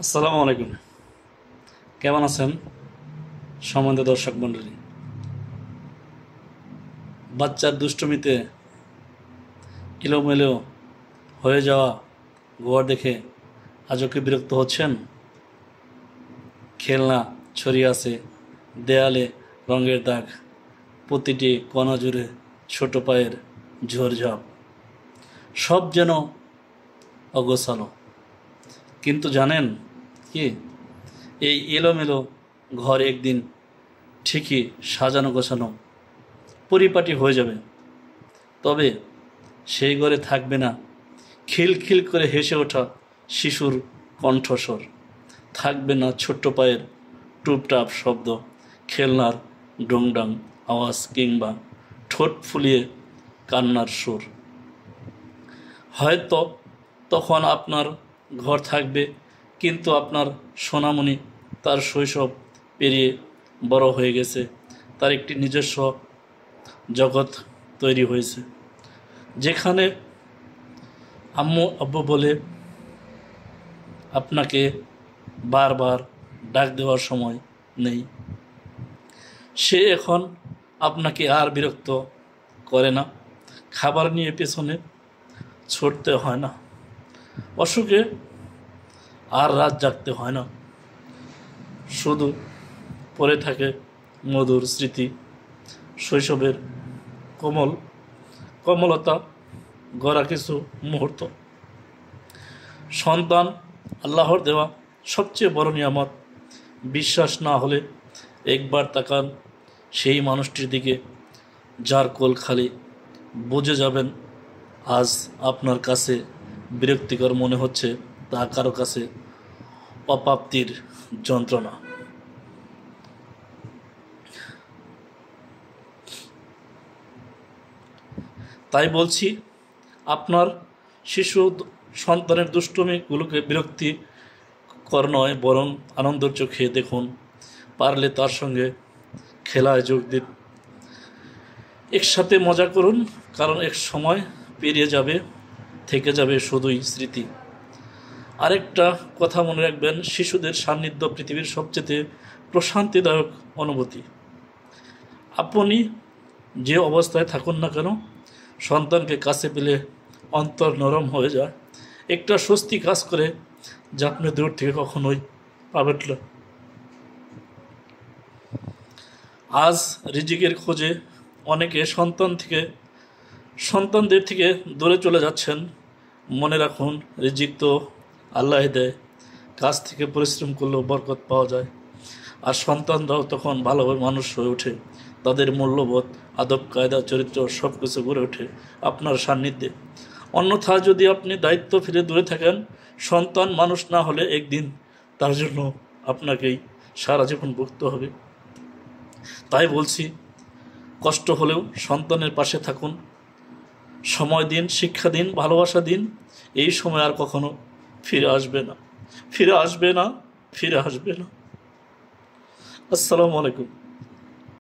আসসালামু আলাইকুম। কেমন আছেন সম্মানিত দর্শক মণ্ডলী? বাচ্চার দুষ্টমিতে এলোমেলো হয়ে যাওয়া ঘর দেখে আজও কি বিরক্ত হচ্ছেন? খেলনা ছড়িয়ে আছে, দেয়ালে রঙের দাগ, প্রতিটি কণা জুড়ে ছোট পায়ের ঝোড়ঝাপ, সব যেন অগোছালো। কিন্তু জানেন কি, এই এলোমেলো ঘর একদিন ঠিকই সাজানো গোছানো পরিপাটি হয়ে যাবে। তবে সেই ঘরে থাকবে না খিলখিল করে হেসে ওঠা শিশুর কণ্ঠস্বর, থাকবে না ছোট্ট পায়ের টুপটাপ শব্দ, খেলনার ডংডাং আওয়াজ কিংবা ঠোঁট ফুলিয়ে কান্নার সুর। হয়তো তখন আপনার ঘর থাকবে, কিন্তু আপনার সোনামণি তার শৈশব পেরিয়ে বড় হয়ে গেছে, তার একটি নিজস্ব জগৎ তৈরি হয়েছে, যেখানে আম্মু আব্বু বলে আপনাকে বারবার ডাক দেওয়ার সময় নেই। সে এখন আপনাকে আর বিরক্ত করে না, খাবার নিয়ে পেছনে ছুটতে হয় না, অসুখে আর রাত জাগতে হয় না। শুধু পড়ে থাকে মধুর স্মৃতি, শৈশবের কমলতা গড়া কিছু মুহূর্ত। সন্তান আল্লাহর দেওয়া সবচেয়ে বড় নিয়ামত। বিশ্বাস না হলে একবার তাকান সেই মানুষটির দিকে যার কোল খালি, বুঝে যাবেন আজ আপনার কাছে বিরক্তিকর মনে হচ্ছে তা কারো কাছে অপ্রাপ্তির যন্ত্রণা। তাই বলছি, আপনার শিশু সন্তানের দুষ্টুমিগুলোকে বিরক্তিকর নয়, বরং আনন্দের চোখে দেখুন। পারলে তার সঙ্গে খেলায় যোগ দিন, একসাথে মজা করুন, কারণ এক সময় পেরিয়ে যাবে, থেকে যাবে শুধুই স্মৃতি। আরেকটা কথা মনে রাখবেন, শিশুদের সান্নিধ্য পৃথিবীর সবচেয়ে প্রশান্তিদায়ক অনুভূতি। আপনি যে অবস্থায় থাকুন না কেন, সন্তানকে কাছে পেলে অন্তর নরম হয়ে যায়, একটা স্বস্তি কাজ করে যা আপনি দূর থেকে কখনোই পাবেন না। আজ রিজিকের খোঁজে অনেকে সন্তানদের থেকে দূরে চলে যাচ্ছেন। মনে রাখুন, রিজিক তো আল্লাহ দেয়, কাজ থেকে পরিশ্রম করলেও বরকত পাওয়া যায়। আর সন্তানরাও তখন ভালোভাবে মানুষ হয়ে ওঠে, তাদের মূল্যবোধ, আদব কায়দা, চরিত্র সব কিছু গড়ে ওঠে আপনার সান্নিধ্যে। অন্যথায় যদি আপনি দায়িত্ব ফিরে দূরে থাকেন, সন্তান মানুষ না হলে একদিন তার জন্য আপনাকেই সারা জীবন ভুগতে হবে। তাই বলছি, কষ্ট হলেও সন্তানের পাশে থাকুন, সময় দিন, শিক্ষা দিন, ভালোবাসা দিন। এই সময় আর কখনো ফিরে আসবে না, ফিরে আসবে না, ফিরে আসবে না। আসসালামু আলাইকুম।